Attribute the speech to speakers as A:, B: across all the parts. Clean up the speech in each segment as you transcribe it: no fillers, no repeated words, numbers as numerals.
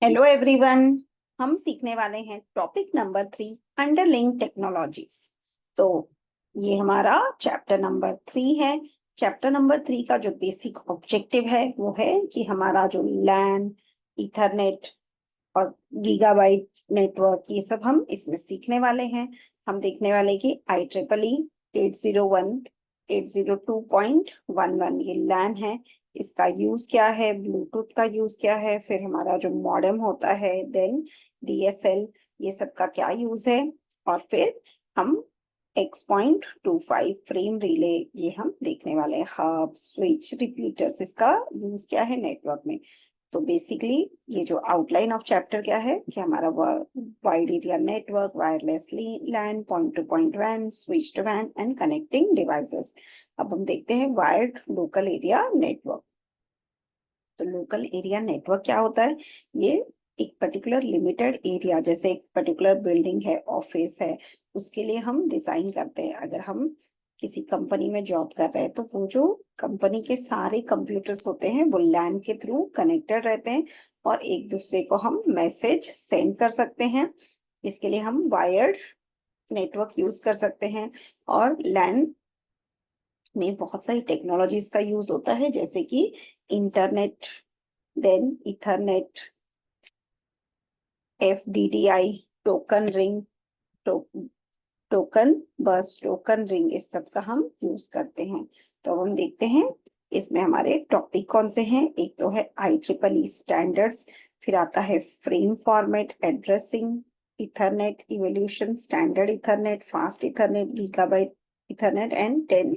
A: Hello everyone. हम सीखने वाले हैं टॉपिक नंबर 3, अंडरलिंक टेक्नोलॉजीज। तो ये हमारा चैप्टर नंबर 3 है। चैप्टर नंबर 3 का जो बेसिक ऑब्जेक्टिव है वो है कि हमारा जो लैन, ईथरनेट और गीगाबाइट नेटवर्क, ये सब हम इसमें सीखने वाले हैं। हम देखने वाले कि IEEE 801 802.11 ये लैन है, इसका यूज क्या है, ब्लूटूथ का यूज क्या है, फिर हमारा जो मॉडेम होता है, देन DSL, ये सब का क्या यूज है, और फिर हम X.25 फ्रेम रिले ये हम देखने वाले हैं। हब, स्विच, रिपीटर्स, इसका यूज क्या है नेटवर्क में। तो बेसिकली ये जो आउटलाइन ऑफ चैप्टर क्या है कि हमारा wide area network, wireless LAN, point two point when, switch to van and connecting devices. अब हम देखते हैं वायर्ड लोकल एरिया नेटवर्क। तो लोकल एरिया नेटवर्क क्या होता है? ये एक पर्टिकुलर लिमिटेड एरिया, जैसे एक पर्टिकुलर बिल्डिंग है, ऑफिस है, उसके लिए हम डिजाइन करते हैं। अगर हम किसी कंपनी में जॉब कर रहे हैं तो वो जो कंपनी के सारे कंप्यूटर्स होते हैं वो लैन के थ्रू कनेक्टेड रहते हैं और एक दूसरे को हम मैसेज सेंड कर सकते हैं। इसके लिए हम वायर्ड नेटवर्क यूज कर सकते हैं। और लैन में बहुत सारी टेक्नोलॉजीज का यूज होता है, जैसे कि internet, then ethernet, FDDI, token ring, token bus, token ring, इस सब का हम यूज करते हैं। तो हम देखते हैं इसमें हमारे टॉपिक कौन से हैं। एक तो है IEEE स्टैंडर्ड्स, फिर आता है frame format addressing, Ethernet evolution, standard Ethernet, fast Ethernet, gigabyte Ethernet and 10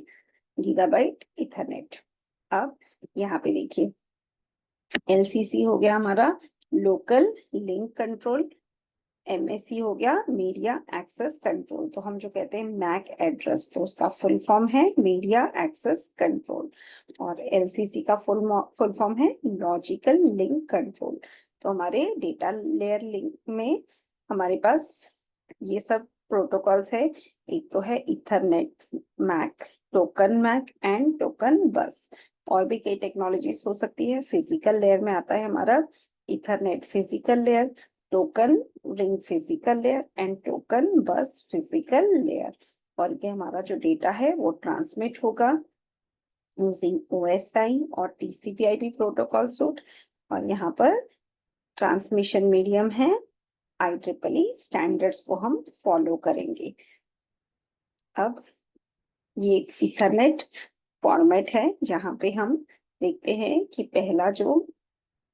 A: gigabyte Ethernet. अब यहाँ पे देखिए, LCC हो गया हमारा लोकल लिंक कंट्रोल, MAC हो गया मीडिया एक्सेस कंट्रोल। तो हम जो कहते हैं मैक एड्रेस, तो उसका फुल फॉर्म है मीडिया एक्सेस कंट्रोल, और LCC का फुल फॉर्म है लॉजिकल लिंक कंट्रोल। तो हमारे डेटा लेयर लिंक में हमारे पास ये सब प्रोटोकॉल्स है। एक तो है ethernet MAC, token MAC and token bus. और भी कई टेक्नोलॉजीज हो सकती है। फिजिकल लेयर में आता है हमारा Ethernet physical layer, token ring physical layer and token बस फिजिकल लेयर। और ये हमारा जो डेटा है वो ट्रांसमिट होगा यूजिंग OSI और TCP/IP प्रोटोकॉल सूट। और यहाँ पर ट्रांसमिशन मीडियम है IEEE स्टैंडर्ड्स को हम फॉलो करेंगे। अब ये इथरनेट फॉर्मेट है जहाँ पे हम देखते हैं कि पहला जो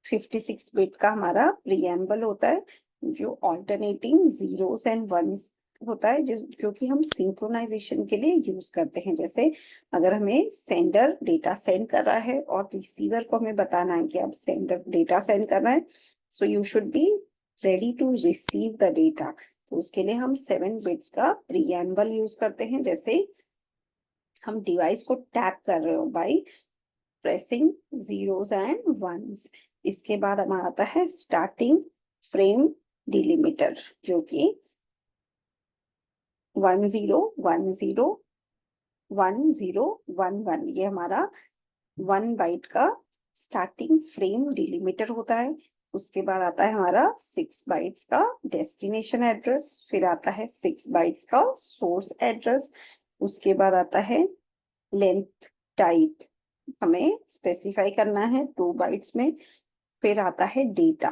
A: 56 बिट का हमारा प्रीएम्बल होता है, जो ऑल्टरनेटिंग जीरोस एंड वंस होता है, जो कि हम सिंक्रोनाइजेशन के लिए यूज करते हैं। जैसे अगर हमें सेंडर डेटा सेंड कर रहा है और रिसीवर को हमें बताना है कि अब सेंडर डेटा सेंड कर रहा है, so you should be ready to receive the data. तो उसके लिए हम 7 बिट्स का प्रीएम्बल यूज करते हैं। जैसे हम डिवाइस को टैप कर रहे हो by pressing zeros and ones. इसके बाद हमारा आता है स्टार्टिंग फ्रेम डिलिमिटर, जो कि 101011, ये हमारा 1 बाइट का स्टार्टिंग फ्रेम डिलिमिटर होता है। उसके बाद आता है हमारा 6 बाइट्स का डेस्टिनेशन एड्रेस, फिर आता है 6 बाइट्स का सोर्स एड्रेस। उसके बाद आता है लेंथ टाइप, हमें स्पेसिफाई करना है 2 बाइट्स में। फिर आता है डेटा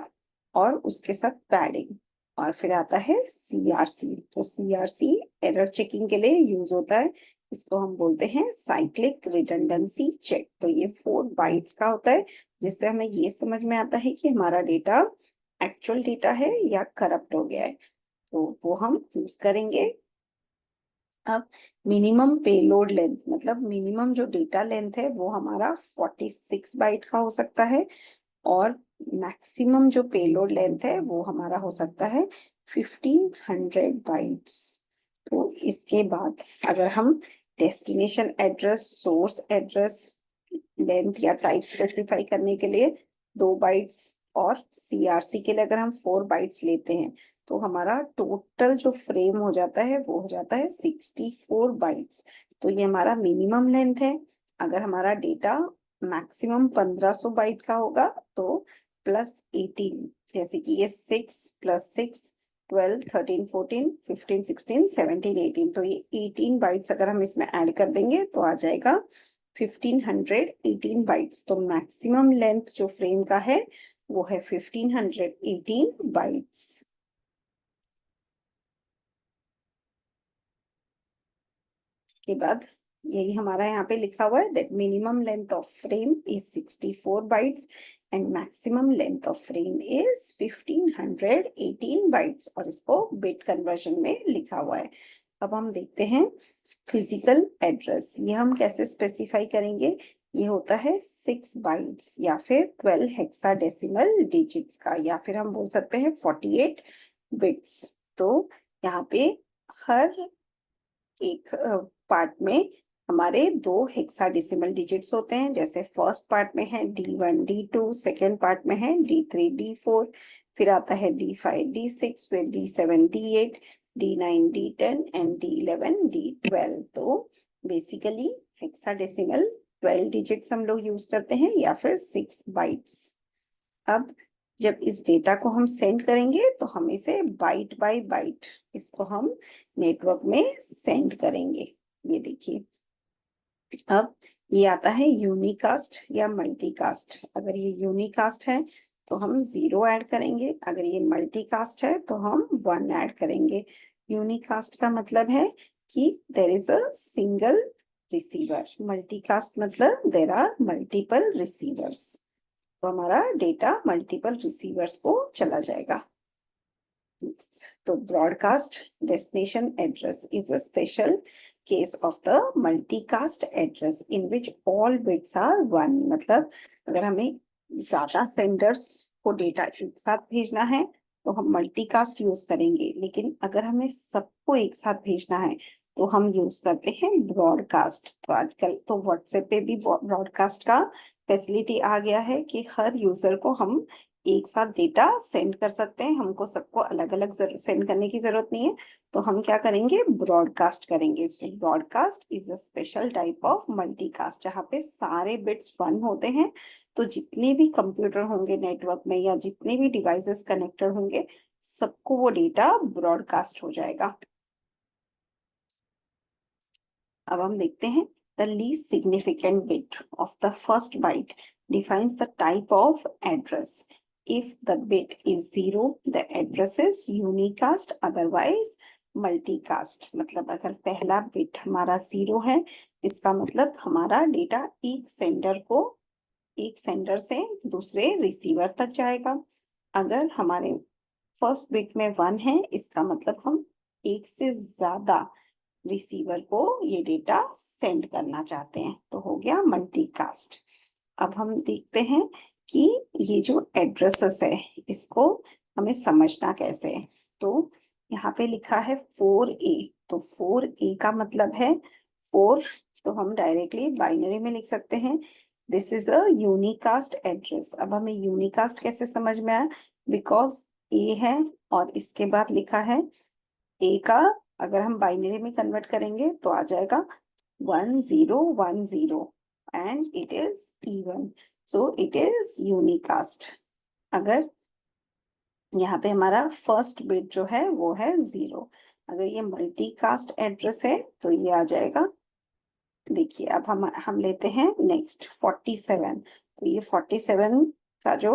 A: और उसके साथ पैडिंग, और फिर आता है CRC। तो CRC एरर चेकिंग के लिए यूज होता है। इसको हम बोलते हैं साइक्लिक रिडंडेंसी चेक। तो ये 4 बाइट्स का होता है, जिससे हमें ये समझ में आता है कि हमारा डेटा एक्चुअल डेटा है या करप्ट हो गया है। तो वो हम यूज करेंगे। अब मिनिमम पेलोड लेंथ, मतलब मिनिमम जो डेटा लेंथ है वो हमारा 46 बाइट का हो सकता है, और मैक्सिमम जो पेलोड लेंथ है वो हमारा हो सकता है 1500 बाइट्स। तो इसके बाद अगर हम destination address, source address, length या टाइप स्पेसिफाई करने के लिए 2 बाइट्स, और CRC के लिए अगर हम 4 बाइट्स लेते हैं, तो हमारा टोटल जो फ्रेम हो जाता है वो हो जाता है 64 बाइट्स। तो ये हमारा मिनिमम लेंथ है। अगर हमारा डेटा मैक्सिमम 1500 बाइट का होगा तो प्लस 18, जैसे कि ये 6 प्लस 6 12 13 14 15 16 17 18, तो ये 18 बाइट्स अगर हम इसमें ऐड कर देंगे तो आ जाएगा 1518 बाइट्स। तो मैक्सिमम लेंथ जो फ्रेम का है वो है 1518 बाइट्स। इसके बाद यही हमारा यहाँ पे लिखा हुआ है that minimum length of frame is 64 bytes and maximum length of frame is 1518 bytes, और इसको बिट कन्वर्जन में लिखा हुआ है। अब हम देखते हैं फिजिकल एड्रेस। ये हम कैसे स्पेसिफाई करेंगे? ये होता है 6 बाइट्स या फिर 12 हेक्साडेसिमल डिजिट्स का, या फिर हम बोल सकते हैं 48 बिट्स। तो यहाँ पे हर एक पार्ट में हमारे 2 हेक्साडेसिमल डिजिट्स होते हैं। जैसे फर्स्ट पार्ट में है D1 D2, सेकेंड पार्ट में है D3 D4, फिर आता है D5 D6, फिर D7 D8, D9 D10 and D11 D12। तो बेसिकली हेक्साडेसिमल 12 डिजिट्स हम लोग यूज करते हैं या फिर 6 बाइट्स। अब जब इस डेटा को हम सेंड करेंगे तो हम इसे बाइट बाय बाइट इसको हम नेटवर्क में सेंड करेंगे। ये देखिए, अब ये आता है यूनिकास्ट या मल्टीकास्ट। अगर ये यूनिकास्ट है तो हम 0 ऐड करेंगे, अगर ये मल्टीकास्ट है तो हम 1 ऐड करेंगे। यूनिकास्ट का मतलब है कि there is a single receiver, multicast मतलब देयर आर मल्टीपल रिसीवर्स, तो हमारा डेटा मल्टीपल रिसीवर्स को चला जाएगा। तो broadcast destination address is a special case of the multicast address in which all bits are 1। मतलब अगर हमें ज्यादा सेंडर्स को डेटा एक साथ भेजना है तो हम मल्टीकास्ट यूज करेंगे, लेकिन अगर हमें सबको एक साथ भेजना है तो हम यूज करते हैं ब्रॉडकास्ट। तो आजकल तो व्हाट्सएप पे भी ब्रॉडकास्ट का फैसिलिटी आ गया है कि हर यूजर को हम एक साथ डेटा सेंड कर सकते हैं, हमको सबको अलग अलग सेंड करने की जरूरत नहीं है। तो हम क्या करेंगे? ब्रॉडकास्ट करेंगे। Broadcast is a special type of multicast जहाँ पे सारे बिट्स 1 होते हैं। तो जितने भी कंप्यूटर होंगे नेटवर्क में या जितने भी डिवाइसेस कनेक्टेड होंगे सबको वो डेटा ब्रॉडकास्ट हो जाएगा। अब हम देखते हैं the least significant bit of the first byte defines the type of address. If the bit is 0, the address is unicast, otherwise multicast। मतलब अगर पहला बिट हमारा 0 है इसका मतलब हमारा डेटा एक सेंडर से दूसरे रिसीवर तक जाएगा। अगर हमारे फर्स्ट बिट में 1 है इसका मतलब हम एक से ज्यादा रिसीवर को ये डेटा सेंड करना चाहते हैं, तो हो गया मल्टीकास्ट। अब हम देखते हैं कि ये जो एड्रेसेस है इसको हमें समझना कैसे है। तो यहाँ पे लिखा है 4A, तो 4A का मतलब है 4, तो हम डायरेक्टली बाइनरी में लिख सकते हैं this is a unicast address. अब हमें यूनिकास्ट कैसे समझ में आया? बिकॉज ए है और इसके बाद लिखा है ए का अगर हम बाइनरी में कन्वर्ट करेंगे तो आ जाएगा 1010 and it is even, so it is unicast. अगर यहाँ पे हमारा फर्स्ट बिट जो है वो है 0, अगर ये मल्टीकास्ट एड्रेस है तो ये आ जाएगा। देखिए अब हम लेते हैं नेक्स्ट 47। तो ये 47 का जो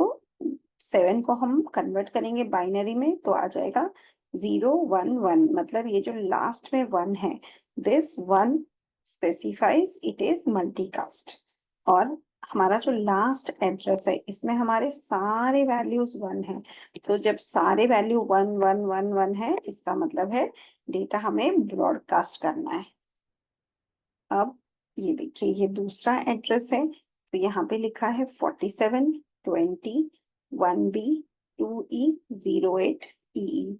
A: 7 को हम कन्वर्ट करेंगे बाइनरी में तो आ जाएगा 011, मतलब ये जो लास्ट में 1 है this 1 specifies it is multicast. और हमारा जो लास्ट एड्रेस है इसमें हमारे सारे वैल्यूज 1 है, तो जब सारे वैल्यू 1111 है इसका मतलब है डेटा हमें ब्रॉडकास्ट करना है। अब ये देखिए ये दूसरा एड्रेस है, तो यहाँ पे लिखा है 47 20 1B 2E 08 EE।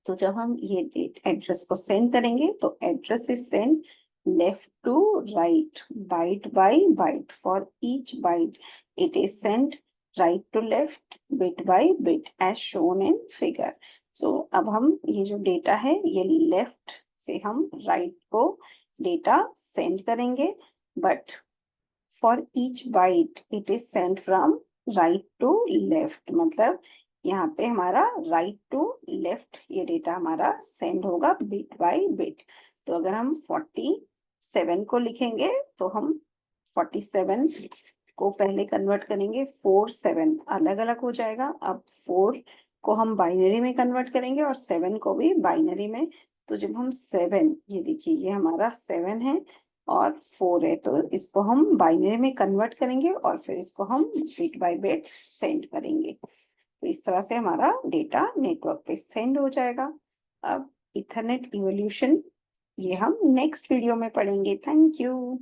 A: तो जब हम ये एड्रेस को सेंड करेंगे तो address is send left to right byte by byte, for each byte it is send right to left bit by bit as shown in figure. So अब हम ये जो डेटा है ये लेफ्ट से हम राइट को डेटा सेंड करेंगे, but for each byte it is send from right to left, मतलब यहाँ पे हमारा राइट टू लेफ्ट ये डेटा हमारा सेंड होगा बिट बाय बिट। तो अगर हम 47 को लिखेंगे तो हम 47 को पहले कन्वर्ट करेंगे, 4 7 अलग अलग हो जाएगा। अब 4 को हम बाइनरी में कन्वर्ट करेंगे और 7 को भी बाइनरी में। तो जब हम 7, ये देखिए ये हमारा 7 है और 4 है, तो इसको हम बाइनरी में कन्वर्ट करेंगे और फिर इसको हम बिट बाय बिट सेंड करेंगे। तो इस तरह से हमारा डेटा नेटवर्क पे सेंड हो जाएगा। अब इथरनेट इवोल्यूशन ये हम नेक्स्ट वीडियो में पढ़ेंगे। Thank you.